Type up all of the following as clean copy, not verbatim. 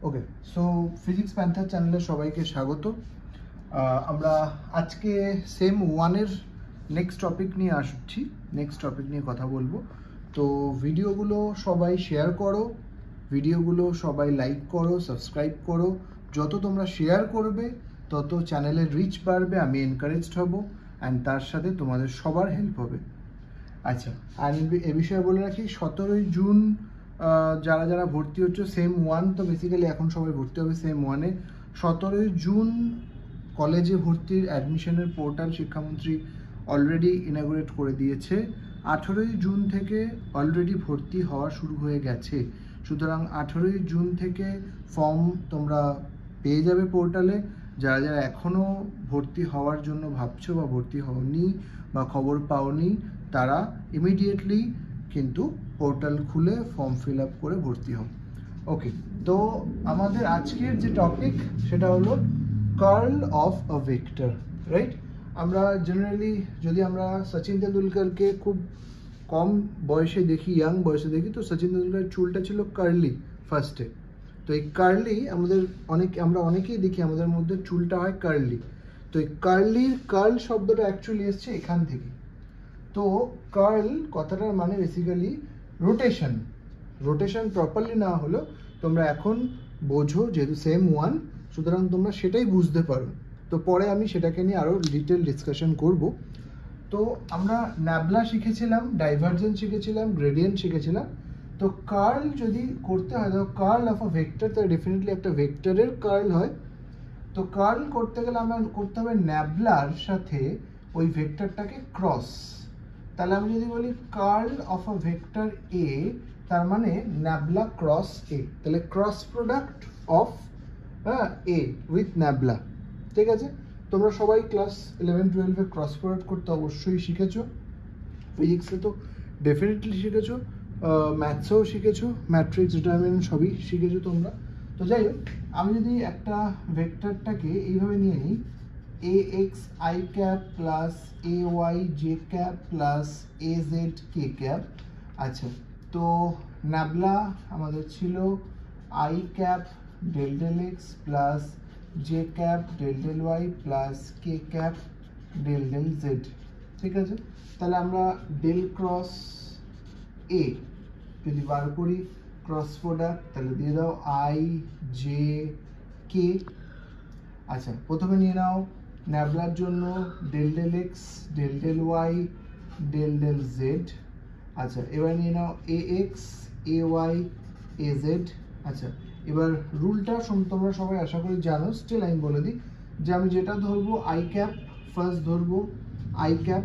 ওকে, so physics panther চ্যানেলে সবাইকে স্বাগত। আমরা আজকে সেম ওয়ানের নেক্সট টপিক নিয়ে কথা বলবো। তো ভিডিওগুলো সবাই শেয়ার করো, ভিডিওগুলো সবাই লাইক করো, সাবস্ক্রাইব করো। যত তোমরা শেয়ার করবে তত চ্যানেলের রিচ বাড়বে, আমি এনকারেজড হব, অ্যান্ড তার সাথে তোমাদের সবার হেল্প হবে। আচ্ছা, আর এ বিষয়ে বলে রাখি, 17ই জুন যারা যারা ভর্তি হচ্ছে সেম ওয়ান, তো বেসিক্যালি এখন সবাই ভর্তি হবে সেম ওয়ানে। 17ই জুন কলেজে ভর্তির অ্যাডমিশনের পোর্টাল শিক্ষামন্ত্রী অলরেডি ইনাগুরেট করে দিয়েছে। 18ই জুন থেকে অলরেডি ভর্তি হওয়া শুরু হয়ে গেছে। সুতরাং 18ই জুন থেকে ফর্ম তোমরা পেয়ে যাবে পোর্টালে। যারা যারা এখনও ভর্তি হওয়ার জন্য ভাবছো বা ভর্তি হওনি বা খবর পাওনি, তারা ইমিডিয়েটলি কিন্তু পোর্টাল খুলে ফর্ম ফিল আপ করে ভর্তি হও। ওকে, তো আমাদের আজকের যে টপিক সেটা হলো curl of a vector, right? আমরা জেনারেলি যদি আমরা সচিন তেন্ডুলকরকে খুব কম বয়সে দেখি, ইয়াং বয়সে দেখি, তো সচিন তেন্ডুলকরের চুলটা ছিল কার্লি ফার্স্টে। তো এই কার্লি আমরা অনেকেই দেখি আমাদের মধ্যে চুলটা হয় কার্লি। তো এই কার্ল শব্দটা অ্যাকচুয়ালি এসছে এখান থেকে। তো কার্ল কথাটার মানে বেসিক্যালি রোটেশন প্রপারলি না হলেও তোমরা এখন বোঝো, যেহেতু সেম ওয়ান, সুতরাং তোমরা সেটাই বুঝতে পারো। তো পরে আমি সেটাকে নিয়ে আরও ডিটেল ডিসকাশন করব। তো আমরা ন্যাবলা শিখেছিলাম, ডাইভারজেন্স শিখেছিলাম, গ্রেডিয়েন্ট শিখেছিলাম। তো কার্ল যদি করতে হয়, তো কার্ল অফ আ ভেক্টর, তো ডেফিনেটলি একটা ভেক্টরের কার্ল হয়। তো কার্ল করতে গেলে আমরা করতে হবে ন্যাবলার সাথে ওই ভেক্টরটাকে ক্রস। তাহলে আমি যদি বলি কার্ল অফ আ ভেক্টর এ, তার মানে ন্যাবলা ক্রস এ, তাহলে cross product of A with nabla. ঠিক আছে, তোমরা সবাই ক্লাস 11-12-এ ক্রস প্রোডাক্ট করতে অবশ্যই শিখেছো, ফিজিক্সে তো ডেফিনেটলি শিখেছো, ম্যাথসেও শিখেছো, ম্যাট্রিক্স ডিটারমিনেন্ট সবই শিখেছো তোমরা। তো যাই হোক, আমি যদি একটা ভেক্টরটাকে এইভাবে নিয়ে নিই, a x i cap plus a y j cap plus a z k cap. আচ্ছা, তো ন্যাবলা আমাদের ছিল i cap del del x plus j cap del del y plus K cap del del z. ঠিক আছে, তাহলে আমরা del cross এ যদি বার করি ক্রস প্রোডাক্ট, তাহলে দিয়ে দাও আই জে কে। আচ্ছা, প্রথমে নিয়ে নাও ন্যাবলার জন্য del del x del del y del del z. আচ্ছা, এবার নিয়ে নাও a x a y a z. আচ্ছা, এবার রুলটা তোমরা সবাই আশা করি জানো, স্টিল আমি বলে দিই যে আমি যেটা ধরবো আই ক্যাপ, ফার্স্ট ধরবো আই ক্যাপ।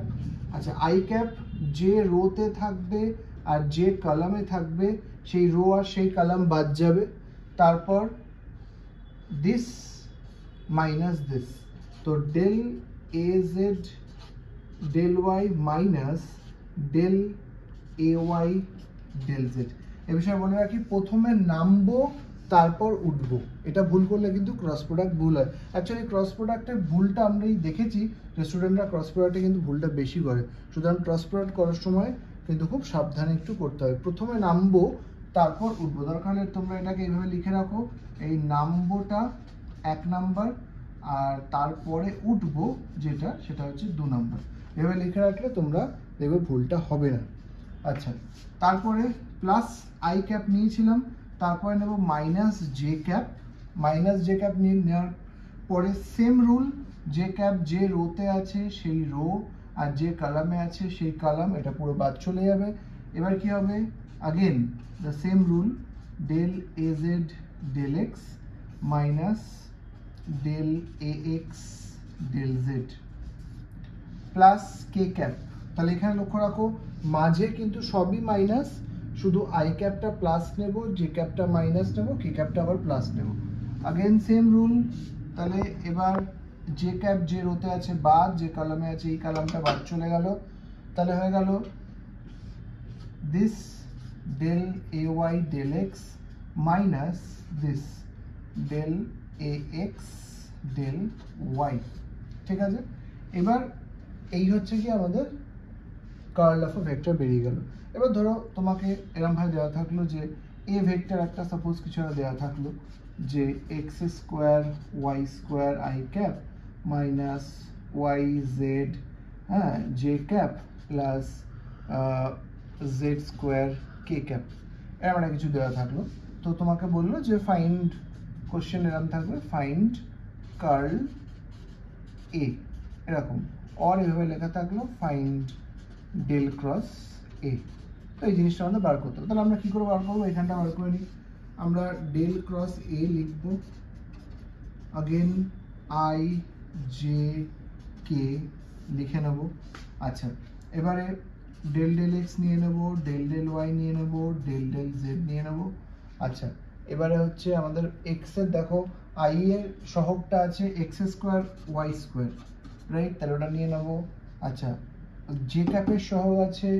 আচ্ছা, আই ক্যাপ যে রোতে থাকবে আর যে কলামে থাকবে সেই রো আর সেই কলাম বাদ যাবে। তারপর দিস মাইনাস দিস, তো del A Z del Y minus del A Y del Z. এ বিষয়ে বলে রাখি, প্রথমে নামবো তারপর উঠবো, এটা ভুল করলে কিন্তু ক্রস প্রোডাক্ট ভুল হয়। অ্যাকচুয়ালি ক্রস প্রোডাক্টের ভুলটা আমরাই দেখেছি যে স্টুডেন্টরা ক্রস প্রোডাক্টে কিন্তু ভুলটা বেশি করে। সুতরাং ক্রস প্রোডাক্ট করার সময় কিন্তু খুব সাবধানে একটু করতে হবে, প্রথমে নামবো তারপর উঠবো। দরকার হলে তোমরা এটাকে এইভাবে লিখে রাখো, এই নামবোটা 1 নাম্বার আর তারপরে উঠবো সেটা হচ্ছে 2 নাম্বার। এভাবে লিখে রাখলে তোমরা দেখবে ভুলটা হবে না। আচ্ছা, তারপরে প্লাস আই ক্যাপ নিয়েছিলাম, তারপরে নেব মাইনাস জে ক্যাপ। নেওয়ার পরে সেম রুল, জে ক্যাপ যে রোতে আছে সেই রো আর যে কলামে আছে সেই কলাম, এটা পুরো বাদ চলে যাবে। এবার কি হবে, again the same rule, del A Z del X minus del A X del Z plus K cap. তাহলে এখানে লক্ষ্য রাখো মাঝে কিন্তু সবই মাইনাস, শুধু আই ক্যাপটা প্লাস নেব, জে ক্যাপটা মাইনাস নেব, কে ক্যাপটা আবার প্লাস নেব। আগেন সেম রুল, তাহলে এবার জে ক্যাপ যে রোতে আছে বাদ, যে কলামে আছে এই কলামটা বাদ চলে গেল। তাহলে হয়ে গেল this del A Y del X minus this del A X del Y. ঠিক আছে, এবার এই হচ্ছে কি আমাদের কার্ল অফ আ ভেক্টর বেরিয়ে গেল। এবার ধরো তোমাকে এরকম ভাবে দেওয়া থাকলো যে এ ভেক্টর একটা সাপোজ কিছু দেওয়া থাকলো যে X square Y square I cap minus Y Z হ্যাঁ J cap plus Z square K cap এরকম একটা কিছু দেওয়া থাকলো। তো তোমাকে বললো যে ফাইন্ড, কোশ্চেন এরকম থাকবে ফাইন্ড কার্ল এ এরকম, অর এভাবে লেখা থাকলো ফাইন্ড ডেল ক্রস এ। তো এই জিনিসটা আমাদের বার করতে হবে। তাহলে আমরা কী করে বার করবো, এখানটা বার করে নিই। আমরা ডেল ক্রস এ লিখবো, আগেন আই জে কে লিখে নেবো। আচ্ছা, এবারে ডেল ডেল এক্স নিয়ে নেবো, ডেল ডেল ওয়াই নিয়ে নেবো, ডেল ডেল জেড নিয়ে নেবো। আচ্ছা, এবারে হচ্ছে আমাদের এক্স এর দেখো আই এর সহগটা আছে X square Y square, right, তাহলে ওটা নিয়ে নেবো। আচ্ছা, জে ক্যাপের সহগ আছে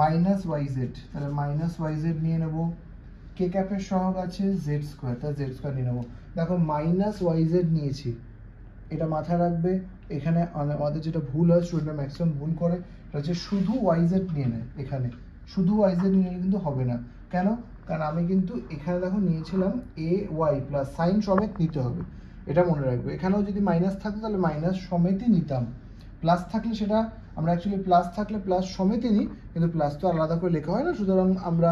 মাইনাস ওয়াই জেড, তাহলে মাইনাস ওয়াই জেড নিয়ে নেবো। কে ক্যাপের সহগ আছে জেড স্কোয়ার, তাহলে জেড স্কোয়ার নিয়ে নেবো। দেখো মাইনাস ওয়াই জেড নিয়েছি, এটা মাথায় রাখবে। এখানে আমাদের যেটা ভুল হয়, স্টুডেন্টরা ম্যাক্সিমাম ভুল করে, এটা হচ্ছে শুধু ওয়াই জেড নিয়ে নেয়। এখানে শুধু ওয়াই জেড নিয়ে নিলে কিন্তু হবে না। কেন? কারণ আমি কিন্তু এখানে দেখো নিয়েছিলাম এ ওয়াই প্লাস সাইন সমেত নিতে হবে, এটা মনে রাখবে। এখানেও যদি মাইনাস থাকতো তাহলে মাইনাস সমেতই নিতাম, প্লাস থাকলে সেটা আমরা অ্যাকচুয়ালি প্লাস থাকলে প্লাস সমেতই নিই, কিন্তু প্লাস তো আলাদা করে লেখা হয় না, সুতরাং আমরা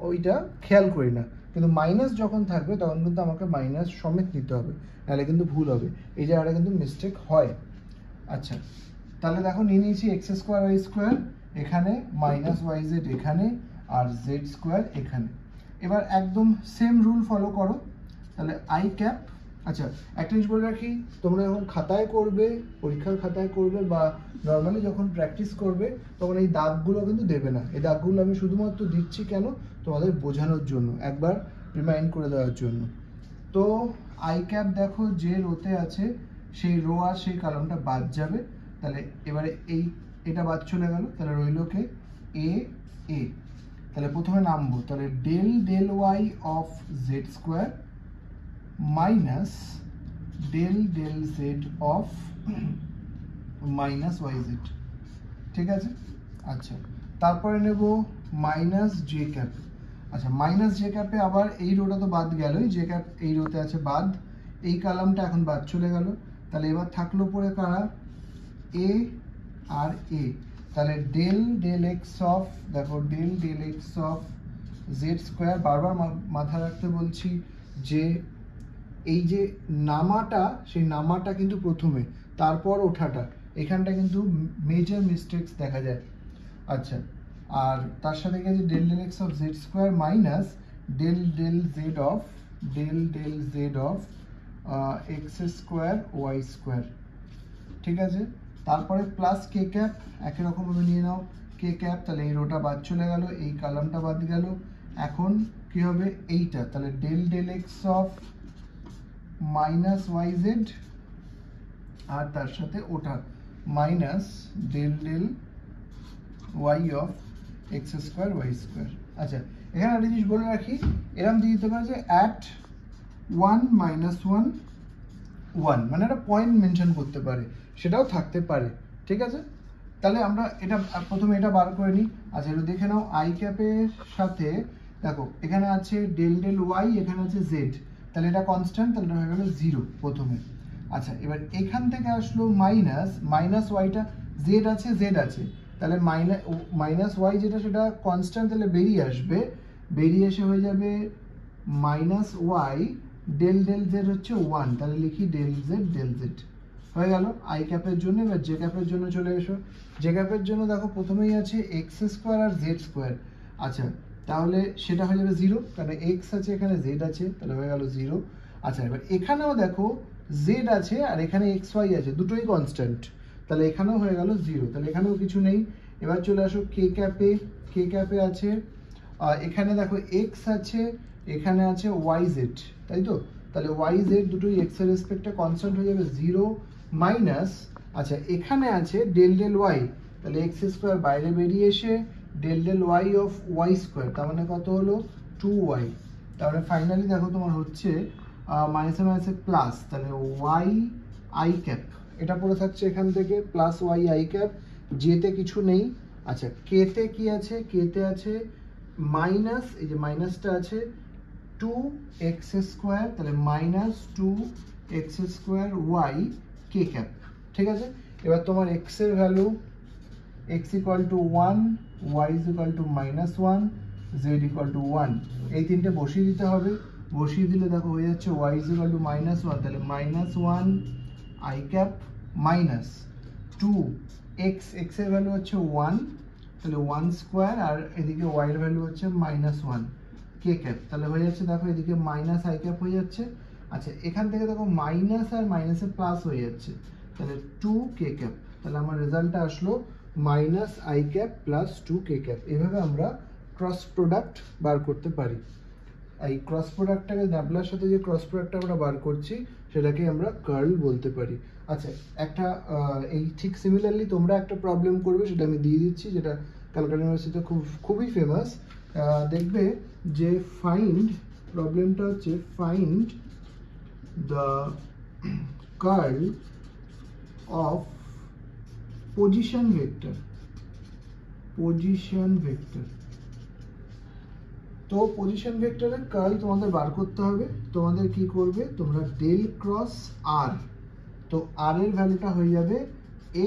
ওইটা খেয়াল করি না। কিন্তু মাইনাস যখন থাকবে তখন কিন্তু আমাকে মাইনাস সমেত নিতে হবে, নাহলে কিন্তু ভুল হবে, এই জায়গাটা কিন্তু মিস্টেক হয়। আচ্ছা, তাহলে দেখো নিয়ে নিয়েছি এক্স স্কোয়ার ওয়াই স্কোয়ার এখানে, মাইনাস ওয়াই জেড এখানে, আর জেড স্কোয়ার এখানে। এবার একদম সেম রুল ফলো করো, তাহলে আই ক্যাপ। আচ্ছা, একটা জিনিস বলে রাখি, তোমরা যখন খাতায় করবে, পরীক্ষার খাতায় করবে বা নর্মালি যখন প্র্যাকটিস করবে, তখন এই দাগগুলো কিন্তু দেবে না। এই দাগগুলো আমি শুধুমাত্র দিচ্ছি কেন, তোমাদের বোঝানোর জন্য, একবার রিমাইন্ড করে দেওয়ার জন্য। তো আই ক্যাপ দেখো যে রোতে আছে সেই রো আর সেই কলামটা বাদ যাবে, তাহলে এবারে এটা বাদ চলে গেল, তাহলে রইল কে এ এ। তাহলে প্রথমে নামবো, তাহলে del del Y of Z square minus del del Z of minus Y Z, ঠিক আছে। আচ্ছা, তারপরে নেব মাইনাস জে ক্যাপ। আচ্ছা, মাইনাস জে ক্যাপে আবার এই রোটা তো বাদ গেলই, জে ক্যাপ এই রোতে আছে বাদ, এই কলামটা এখন বাদ চলে গেল। তাহলে এবার থাকলো পরে কারা, এ আর এ। তাহলে ডেল ডেল এক্স অফ, দেখো del del X of Z square, বারবার মাথায় রাখতে বলছি যে এই যে নামাটা, সেই নামাটা কিন্তু প্রথমে, তারপর ওঠাটা, এখানটা কিন্তু মেজর মিস্টেকস দেখা যায়। আচ্ছা, আর তার সাথে গেছে del del X of Z square minus del del Z of X square Y square, ঠিক আছে। তারপরে প্লাস কে ক্যাপ, একই রকমভাবে নিয়ে নাও কে ক্যাপ, তাহলে এই রোটা বাদ চলে গেল, এই কলামটা বাদ গেল। এখন কি হবে এইটা, তাহলে del del X of minus Y Z, আর তার সাথে ওটা minus del del Y of X square Y square. আচ্ছা, এখানে একটা জিনিস বলে রাখি, এরকম দিয়ে দিতে পারে যে অ্যাট 1 - 1 1, মানে একটা পয়েন্ট মেনশন করতে পারে, সেটাও থাকতে পারে, ঠিক আছে। তাহলে আমরা এটা প্রথমে এটা বার করে নিই। আচ্ছা, এটা দেখে নাও আই ক্যাপের সাথে দেখো এখানে আছে ডেল ডেল ওয়াই, এখানে আছে জেড, তাহলে এটা কনস্ট্যান্ট, তাহলে এটা হয়ে গেল 0 প্রথমে। আচ্ছা, এবার এখান থেকে আসলো মাইনাস ওয়াইটা, জেড আছে, তাহলে মাইনাস ওয়াই যেটা সেটা কনস্ট্যান্ট, তাহলে বেরিয়ে আসবে, বেরিয়ে এসে হয়ে যাবে minus Y del del Z হচ্ছে 1, তাহলে লিখি ডেল জেড হয়ে গেল আই ক্যাপের জন্য। এবার জে ক্যাপের জন্য চলে এসো, জে ক্যাপের জন্য দেখো প্রথমেই আছে এক্স স্কোয়ার আর জেড স্কোয়ার। আচ্ছা, তাহলে সেটা হয়ে যাবে 0, কারণ এক্স আছে এখানে জেড আছে, তাহলে হয়ে গেল 0। আচ্ছা, এবার এখানেও দেখো জেড আছে আর এখানে এক্স ওয়াই আছে, দুটোই কনস্ট্যান্ট, তাহলে এখানেও হয়ে গেল 0, তাহলে এখানেও কিছু নেই। এবার চলে আসো কে ক্যাপে আছে, এখানে দেখো এক্স আছে, এখানে আছে ওয়াই জেড, তাই তো, তাহলে ওয়াই জেড দুটোই এক্স এর রেসপেক্টে কনস্ট্যান্ট হয়ে যাবে 0 মাইনাস। আচ্ছা, এখানে আছে ডেল ডেল ওয়াই, তাহলে এক্স স্কোয়ার বাইরে বেরিয়ে এসে del del Y of Y square, তার মানে কত হলো 2y। তাহলে ফাইনালি দেখো তোমার হচ্ছে মাইনাসে মাইনাসে প্লাস, তাহলে ওয়াই আই ক্যাপ এটা পড়ে থাকছে এখান থেকে, প্লাস ওয়াই আই ক্যাপ, জেতে কিছু নেই। আচ্ছা, কেতে কি আছে, কেতে আছে মাইনাস, এই যে মাইনাসটা আছে 2x², তাহলে -2x² y k ক্যাপ। ঠিক আছে, এবার তোমার x এর ভ্যালু x = 1, y = -1, z = 1, এই তিনটে বসিয়ে দিতে হবে। বসিয়ে দিলে দেখো হয়ে যাচ্ছে y = -1, তাহলে -1 i cap minus 2x, x এর ভ্যালু হচ্ছে 1, তাহলে 1² আর এদিকে y এর ভ্যালু হচ্ছে -1 k ক্যাপ, তাহলে হয়ে যাচ্ছে দেখো এদিকে মাইনাস i ক্যাপ হয়ে যাচ্ছে। আচ্ছা, এখান থেকে দেখো মাইনাস আর মাইনাসে প্লাস হয়ে যাচ্ছে, তাহলে 2 k ক্যাপ, তাহলে আমার রেজাল্টটা আসলো -i cap plus 2 k cap. এভাবে আমরা ক্রস প্রোডাক্ট বার করতে পারি। এই ক্রস প্রোডাক্টটাকে ন্যাবলার সাথে যে ক্রস প্রোডাক্টটা আমরা বার করছি সেটাকে আমরা কার্ল বলতে পারি। আচ্ছা, একটা এই ঠিক সিমিলারলি তোমরা একটা প্রবলেম করবে, সেটা আমি দিয়ে দিচ্ছি, যেটা ক্যালকাটা ইউনিভার্সিটিতে খুবই ফেমাস। দেখবে যে প্রবলেমটা হচ্ছে find the curl of position vector. তো পজিশন ভেক্টরের কার্ল তোমাদের বার করতে হবে। তোমাদের কি করবে, তোমরা ডেল ক্রস আর, তো আর এর ভ্যালুটা হয়ে যাবে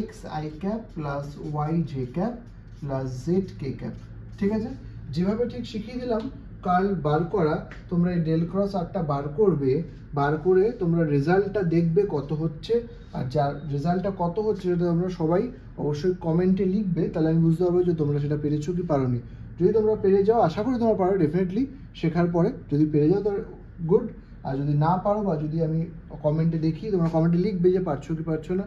xi cap plus yj cap plus zk cap. ঠিক আছে, যেভাবে ঠিক শিখিয়ে দিলাম কার্ল বার করা, তোমরা এই ডেল ক্রস আরটা বার করবে, বার করে তোমরা রেজাল্টটা দেখবে কত হচ্ছে, আর যার রেজাল্টটা কত হচ্ছে সেটা তোমরা সবাই অবশ্যই কমেন্টে লিখবে, তাহলে আমি বুঝতে পারবো যে তোমরা সেটা পেরেছো কি পারোনি। যদি তোমরা পেরে যাও, আশা করি তোমরা পারো ডেফিনেটলি শেখার পরে, যদি পেরে যাও তো গুড, আর যদি না পারো বা যদি আমি কমেন্টে দেখি, তোমরা কমেন্টে লিখবে যে পারছো কি পারছো না,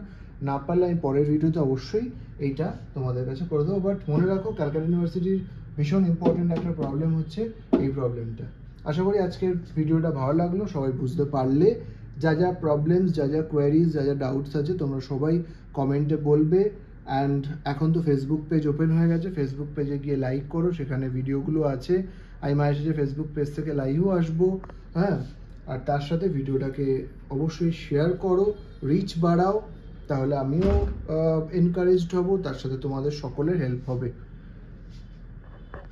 না পারলে আমি পরের ভিডিওতে অবশ্যই এইটা তোমাদের কাছে করে দেবো। বাট মনে রাখো ক্যালকাটা ইউনিভার্সিটির ভীষণ ইম্পর্টেন্ট একটা প্রবলেম হচ্ছে এই প্রবলেমটা। আশা করি আজকের ভিডিওটা ভালো লাগলো, সবাই বুঝতে পারলে। যা যা প্রবলেমস, যা যা কোয়ারিজ, যা যা ডাউটস আছে তোমরা সবাই কমেন্টে বলবে। অ্যান্ড এখন তো ফেসবুক পেজ ওপেন হয়ে গেছে, ফেসবুক পেজে গিয়ে লাইক করো, সেখানে ভিডিওগুলো আছে। আমি মাঝে সাঝে ফেসবুক পেজ থেকে লাইভও আসবো, হ্যাঁ। আর তার সাথে ভিডিওটাকে অবশ্যই শেয়ার করো, রিচ বাড়াও, তাহলে আমিও এনকারেজড হব, তার সাথে তোমাদের সকলের হেল্প হবে।